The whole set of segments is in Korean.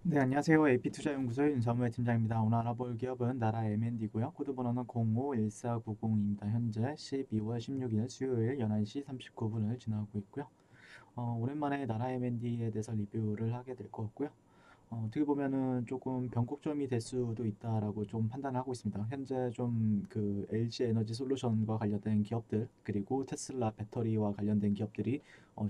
네, 안녕하세요. AP투자연구소 윤사무의 팀장입니다. 오늘 알아볼 기업은 나라 M&D고요. 코드 번호는 051490입니다. 현재 12월 16일 수요일 11시 39분을 지나고 있고요. 오랜만에 나라 M&D에 대해서 리뷰를 하게 될 것 같고요. 어떻게 보면은 조금 변곡점이 될 수도 있다라고 좀 판단하고 있습니다. 현재 좀 그 LG 에너지 솔루션과 관련된 기업들 그리고 테슬라 배터리와 관련된 기업들이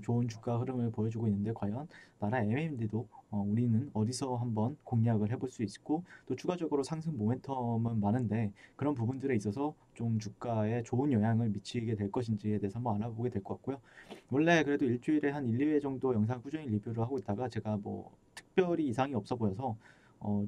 좋은 주가 흐름을 보여주고 있는데 과연 나라 MMD도 우리는 어디서 한번 공략을 해볼 수 있고 또 추가적으로 상승 모멘텀은 많은데 그런 부분들에 있어서 좀 주가에 좋은 영향을 미치게 될 것인지에 대해서 한번 알아보게 될 것 같고요. 원래 그래도 일주일에 한 1, 2회 정도 영상 꾸준히 리뷰를 하고 있다가 제가 뭐 특별히 이상이 없어 보여서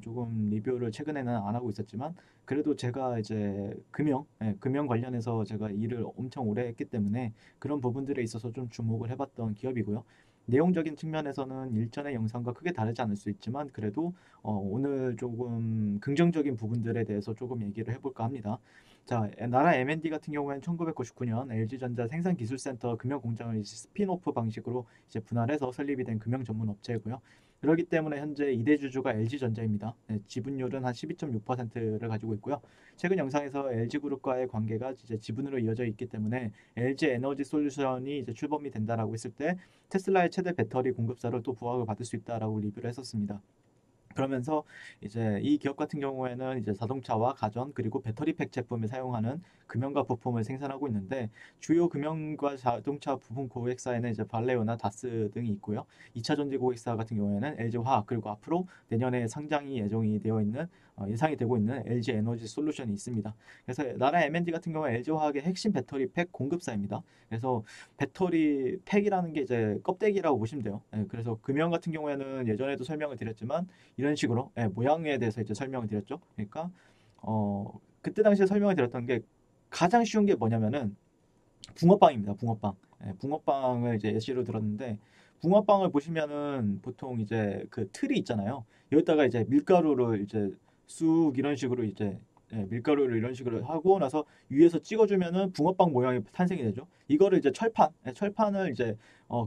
조금 리뷰를 최근에는 안 하고 있었지만 그래도 제가 이제 금융 관련해서 제가 일을 엄청 오래 했기 때문에 그런 부분들에 있어서 좀 주목을 해봤던 기업이고요. 내용적인 측면에서는 일전의 영상과 크게 다르지 않을 수 있지만 그래도 오늘 조금 긍정적인 부분들에 대해서 조금 얘기를 해볼까 합니다. 자, 나라 M&D 같은 경우에는 1999년 LG전자 생산기술센터 금형공장을 이제 스핀오프 방식으로 이제 분할해서 설립이 된 금형 전문 업체이고요. 그렇기 때문에 현재 2대 주주가 LG전자입니다. 네, 지분율은 한 12.6%를 가지고 있고요. 최근 영상에서 LG그룹과의 관계가 이제 지분으로 이어져 있기 때문에 LG 에너지 솔루션이 이제 출범이 된다라고 했을 때 테슬라의 최대 배터리 공급사로 또 부각을 받을 수 있다라고 리뷰를 했었습니다. 그러면서 이제 이 기업 같은 경우에는 이제 자동차와 가전 그리고 배터리팩 제품을 사용하는 금형과 부품을 생산하고 있는데 주요 금형과 자동차 부품 고객사에는 이제 발레오나 다스 등이 있고요. 2차 전지 고객사 같은 경우에는 LG화학 그리고 앞으로 내년에 상장이 예정이 되어 있는 예상이 되고 있는 LG 에너지 솔루션이 있습니다. 그래서 나라 M&D 같은 경우에 LG화학의 핵심 배터리 팩 공급사입니다. 그래서 배터리 팩이라는 게 이제 껍데기라고 보시면 돼요. 예, 그래서 금형 같은 경우에는 예전에도 설명을 드렸지만 이런 식으로 모양에 대해서 이제 설명을 드렸죠. 그러니까 그때 당시에 설명을 드렸던 게 가장 쉬운 게 뭐냐면은 붕어빵입니다. 붕어빵. 붕어빵을 이제 예시로 들었는데 붕어빵을 보시면은 보통 이제 그 틀이 있잖아요. 여기다가 이제 밀가루를 이제 쑥 이런 식으로 이제 밀가루를 이런 식으로 하고 나서 위에서 찍어주면은 붕어빵 모양이 탄생이 되죠. 이거를 이제 철판을 이제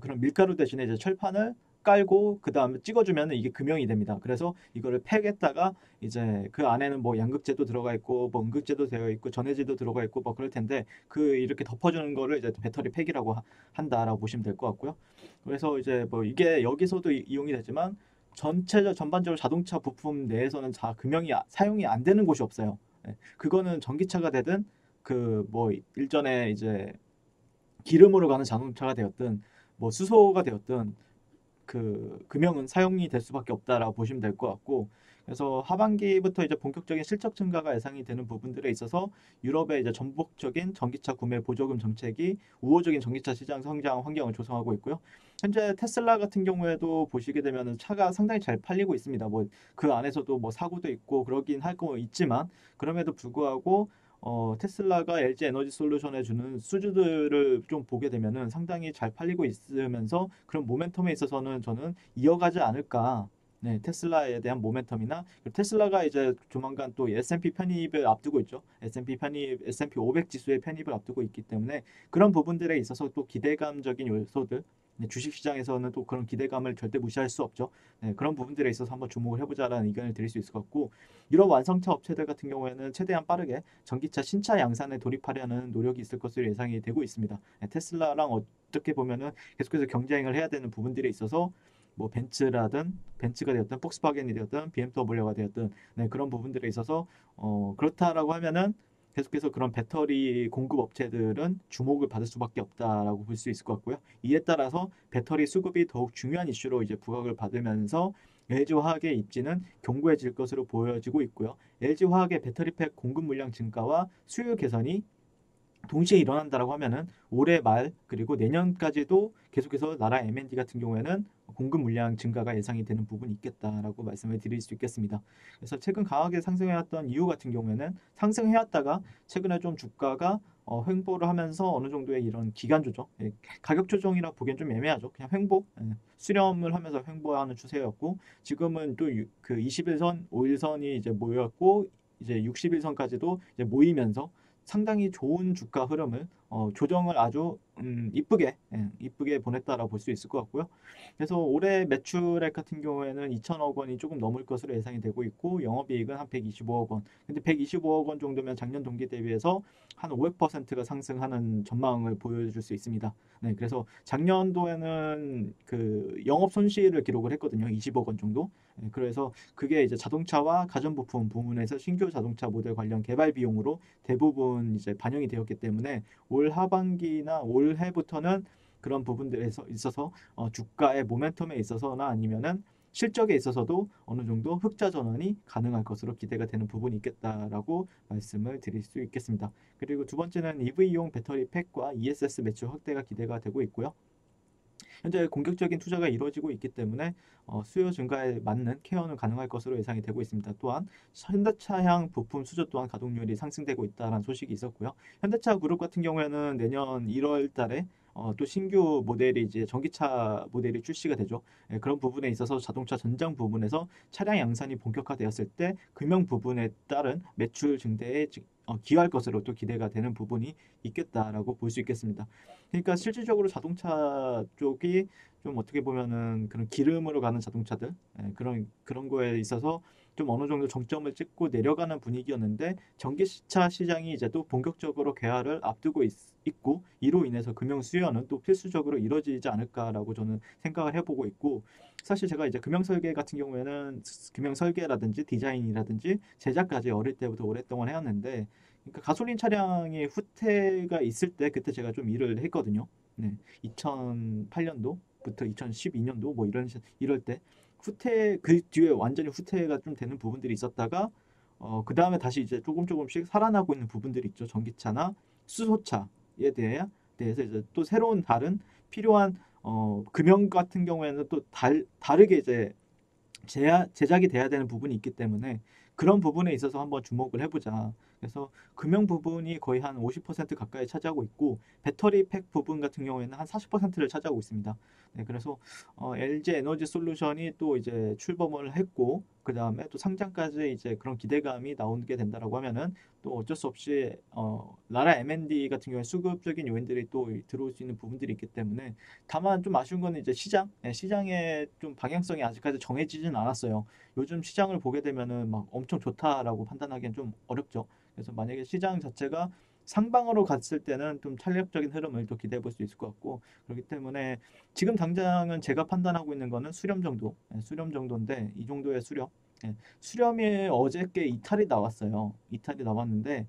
그런 밀가루 대신에 이제 철판을 깔고 그 다음에 찍어주면은 이게 금형이 됩니다. 그래서 이거를 팩에다가 이제 그 안에는 뭐 양극재도 들어가 있고 뭐 음극재도 되어 있고 전해질도 들어가 있고 뭐 그럴 텐데 그 이렇게 덮어주는 거를 이제 배터리 팩이라고 한다라고 보시면 될 것 같고요. 그래서 이제 뭐 이게 여기서도 이용이 되지만 전반적으로 자동차 부품 내에서는 자 금형이 사용이 안 되는 곳이 없어요. 그거는 전기차가 되든 그 뭐 일전에 이제 기름으로 가는 자동차가 되었든 뭐 수소가 되었든 그 금형은 사용이 될 수밖에 없다라고 보시면 될 것 같고 그래서 하반기부터 이제 본격적인 실적 증가가 예상이 되는 부분들에 있어서 유럽의 이제 전폭적인 전기차 구매 보조금 정책이 우호적인 전기차 시장 성장 환경을 조성하고 있고요. 현재 테슬라 같은 경우에도 보시게 되면 차가 상당히 잘 팔리고 있습니다. 뭐 그 안에서도 뭐 사고도 있고 그러긴 할 거 있지만 그럼에도 불구하고 테슬라가 LG 에너지 솔루션에 주는 수주들을 좀 보게 되면은 상당히 잘 팔리고 있으면서 그런 모멘텀에 있어서는 저는 이어가지 않을까. 네, 테슬라에 대한 모멘텀이나 테슬라가 이제 조만간 또 S&P 편입을 앞두고 있죠. S&P 500 지수의 편입을 앞두고 있기 때문에 그런 부분들에 있어서 또 기대감적인 요소들 네, 주식시장에서는 또 그런 기대감을 절대 무시할 수 없죠. 네, 그런 부분들에 있어서 한번 주목을 해보자라는 의견을 드릴 수 있을 것 같고 유럽 완성차 업체들 같은 경우에는 최대한 빠르게 전기차 신차 양산에 돌입하려는 노력이 있을 것으로 예상이 되고 있습니다. 네, 테슬라랑 어떻게 보면은 계속해서 경쟁을 해야 되는 부분들에 있어서 뭐 벤츠가 되었든 폭스바겐이 되었든 BMW가 되었든 네, 그런 부분들에 있어서 그렇다라고 하면은 계속해서 그런 배터리 공급 업체들은 주목을 받을 수밖에 없다라고 볼 수 있을 것 같고요. 이에 따라서 배터리 수급이 더욱 중요한 이슈로 이제 부각을 받으면서 LG화학의 입지는 견고해질 것으로 보여지고 있고요. LG화학의 배터리팩 공급 물량 증가와 수요 개선이 동시에 일어난다라고 하면은 올해 말 그리고 내년까지도 계속해서 나라 M&D 같은 경우에는 공급 물량 증가가 예상이 되는 부분이 있겠다라고 말씀을 드릴 수 있겠습니다. 그래서 최근 강하게 상승해왔던 이유 같은 경우에는 상승해왔다가 최근에 좀 주가가 횡보를 하면서 어느 정도의 이런 기간 조정, 가격 조정이라 보기엔 좀 애매하죠. 그냥 수렴을 하면서 횡보하는 추세였고 지금은 또 그 21선, 5일선이 이제 모였고 이제 61선까지도 이제 모이면서 상당히 좋은 주가 흐름을 조정을 아주 이쁘게 보냈다라고 볼 수 있을 것 같고요. 그래서 올해 매출액 같은 경우에는 2천억 원이 조금 넘을 것으로 예상이 되고 있고 영업이익은 한 125억 원. 근데 125억 원 정도면 작년 동기 대비해서 한 500%가 상승하는 전망을 보여줄 수 있습니다. 네, 그래서 작년도에는 그 영업 손실을 기록을 했거든요. 20억 원 정도. 네, 그래서 그게 이제 자동차와 가전부품 부문에서 신규 자동차 모델 관련 개발 비용으로 대부분 이제 반영이 되었기 때문에 올 하반기나 올해부터는 그런 부분들에 있어서 주가의 모멘텀에 있어서나 아니면은 실적에 있어서도 어느 정도 흑자 전환이 가능할 것으로 기대가 되는 부분이 있겠다라고 말씀을 드릴 수 있겠습니다. 그리고 두 번째는 EV용 배터리 팩과 ESS 매출 확대가 기대가 되고 있고요. 현재 공격적인 투자가 이루어지고 있기 때문에 수요 증가에 맞는 케어는 가능할 것으로 예상이 되고 있습니다. 또한 현대차향 부품 수저 또한 가동률이 상승되고 있다는 소식이 있었고요. 현대차 그룹 같은 경우에는 내년 1월 달에 또 신규 모델이 이제 전기차 모델이 출시가 되죠. 예, 그런 부분에 있어서 자동차 전장 부분에서 차량 양산이 본격화되었을 때 금형 부분에 따른 매출 증대에 기여할 것으로 또 기대가 되는 부분이 있겠다라고 볼 수 있겠습니다. 그러니까 실질적으로 자동차 쪽이 좀 어떻게 보면은 그런 기름으로 가는 자동차들 그런 거에 있어서 좀 어느 정도 정점을 찍고 내려가는 분위기였는데 전기차 시장이 이제 또 본격적으로 개화를 앞두고 있고 이로 인해서 금융 수요는 또 필수적으로 이루어지지 않을까라고 저는 생각을 해보고 있고 사실 제가 이제 금융 설계 같은 경우에는 금융 설계라든지 디자인이라든지 제작까지 어릴 때부터 오랫동안 해왔는데 그러니까 가솔린 차량의 후퇴가 있을 때 그때 제가 좀 일을 했거든요. 네, 2008년도부터 2012년도 뭐 이럴 때 후퇴 그 뒤에 완전히 후퇴가 좀 되는 부분들이 있었다가 그 다음에 다시 이제 조금씩 살아나고 있는 부분들이 있죠. 전기차나 수소차에 대해서 이제 또 새로운 다른 필요한 금형 같은 경우에는 또 다르게 이제 제작이 돼야 되는 부분이 있기 때문에 그런 부분에 있어서 한번 주목을 해보자. 그래서 금형 부분이 거의 한 50% 가까이 차지하고 있고 배터리 팩 부분 같은 경우에는 한 40%를 차지하고 있습니다. 네, 그래서 LG 에너지 솔루션이 또 이제 출범을 했고 그 다음에 또 상장까지 이제 그런 기대감이 나오게 된다라고 하면은 또 어쩔 수 없이 나라 M&D 같은 경우에 수급적인 요인들이 또 들어올 수 있는 부분들이 있기 때문에 다만 좀 아쉬운 거는 이제 시장의 좀 방향성이 아직까지 정해지진 않았어요. 요즘 시장을 보게 되면은 막 엄청 좋다라고 판단하기엔 좀 어렵죠. 그래서 만약에 시장 자체가 상방으로 갔을 때는 좀 탄력적인 흐름을 또 기대해 볼 수 있을 것 같고 그렇기 때문에 지금 당장은 제가 판단하고 있는 거는 수렴 정도인데 이 정도의 수렴. 수렴이 어저께 이탈이 나왔어요. 이탈이 나왔는데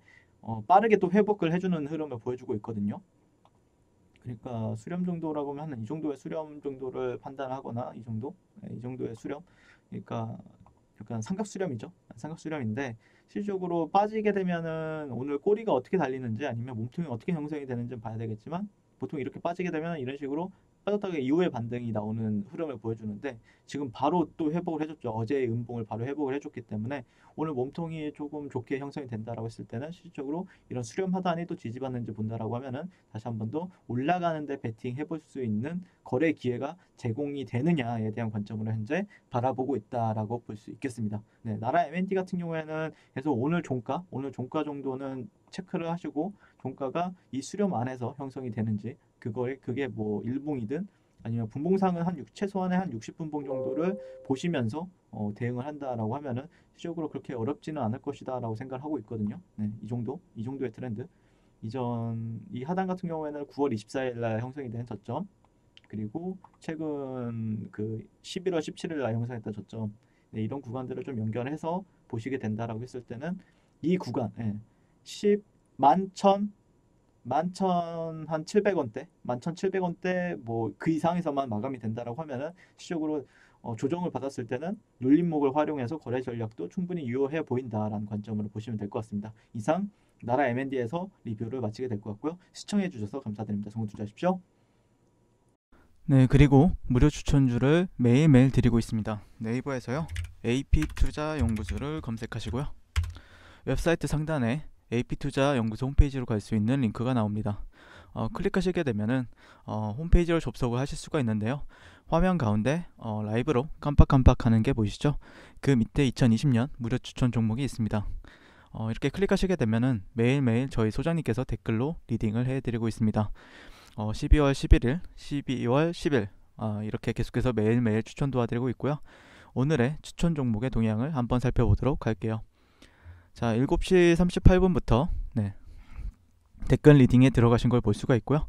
빠르게 또 회복을 해주는 흐름을 보여주고 있거든요. 그러니까 수렴 정도라고 하면 한 이 정도의 수렴 정도를 판단하거나 이 정도의 수렴. 그러니까 약간 삼각 수렴이죠. 삼각 수렴인데 실질적으로 빠지게 되면은 오늘 꼬리가 어떻게 달리는지 아니면 몸통이 어떻게 형성이 되는지 봐야 되겠지만 보통 이렇게 빠지게 되면 이런 식으로 빠졌다가 이후에 반등이 나오는 흐름을 보여주는데 지금 바로 또 회복을 해줬죠. 어제의 음봉을 바로 회복을 해줬기 때문에 오늘 몸통이 조금 좋게 형성이 된다라고 했을 때는 실질적으로 이런 수렴 하단이 또 지지받는지 본다라고 하면은 다시 한 번 더 올라가는데 베팅 해볼 수 있는 거래 기회가 제공이 되느냐에 대한 관점으로 현재 바라보고 있다라고 볼 수 있겠습니다. 네, 나라 M&D 같은 경우에는 계속 오늘 종가 정도는 체크를 하시고 종가가 이 수렴 안에서 형성이 되는지 그게 뭐 일봉이든 아니면 분봉상은 최소한의 한 60분봉 정도를 보시면서 대응을 한다라고 하면은 실적으로 그렇게 어렵지는 않을 것이다라고 생각을 하고 있거든요. 네, 이 정도의 트렌드. 이 하단 같은 경우에는 9월 24일 날 형성이 된 저점 그리고 최근 그 11월 17일 날 형성했던 저점 네, 이런 구간들을 좀 연결해서 보시게 된다라고 했을 때는 이 구간 10 11,000 한 700원대 11,700원대 뭐 그 이상에서만 마감이 된다라고 하면은 실적으로 조정을 받았을 때는 눌림목을 활용해서 거래 전략도 충분히 유효해 보인다라는 관점으로 보시면 될 것 같습니다. 이상 나라 M&D에서 리뷰를 마치게 될 것 같고요. 시청해 주셔서 감사드립니다. 좋은 투자하십시오. 네, 그리고 무료 추천주를 매일매일 드리고 있습니다. 네이버에서요. AP투자연구소를 검색하시고요. 웹사이트 상단에 AP투자연구소 홈페이지로 갈 수 있는 링크가 나옵니다. 클릭하시게 되면은 홈페이지로 접속을 하실 수가 있는데요. 화면 가운데 라이브로 깜빡깜빡 하는 게 보이시죠? 그 밑에 2020년 무료 추천 종목이 있습니다. 이렇게 클릭하시게 되면은 매일매일 저희 소장님께서 댓글로 리딩을 해드리고 있습니다. 12월 11일, 12월 10일 이렇게 계속해서 매일매일 추천 도와드리고 있고요. 오늘의 추천 종목의 동향을 한번 살펴보도록 할게요. 자, 7시 38분부터 댓글 리딩에 들어가신 걸 볼 수가 있고요.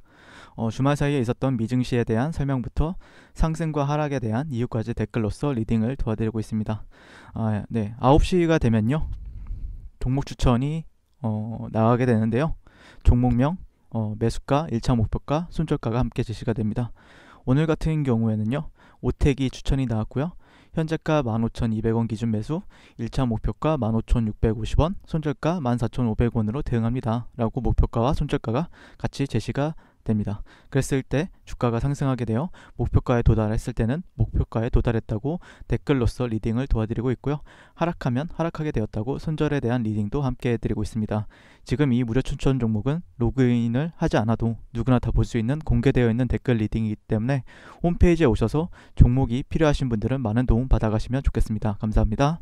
주말 사이에 있었던 미증시에 대한 설명부터 상승과 하락에 대한 이유까지 댓글로서 리딩을 도와드리고 있습니다. 9시가 되면요, 종목 추천이 나가게 되는데요. 종목명, 매수가, 1차 목표가, 손절가가 함께 제시가 됩니다. 오늘 같은 경우에는요, 오택이 추천이 나왔고요. 현재가 15,200원 기준 매수, 1차 목표가 15,650원, 손절가 14,500원으로 대응합니다 라고 목표가와 손절가가 같이 제시가 됩니다. 그랬을 때 주가가 상승하게 되어 목표가에 도달했을 때는 목표가에 도달했다고 댓글로서 리딩을 도와드리고 있고요. 하락하면 하락하게 되었다고 손절에 대한 리딩도 함께 해드리고 있습니다. 지금 이 무료 추천 종목은 로그인을 하지 않아도 누구나 다 볼 수 있는 공개되어 있는 댓글 리딩이기 때문에 홈페이지에 오셔서 종목이 필요하신 분들은 많은 도움 받아가시면 좋겠습니다. 감사합니다.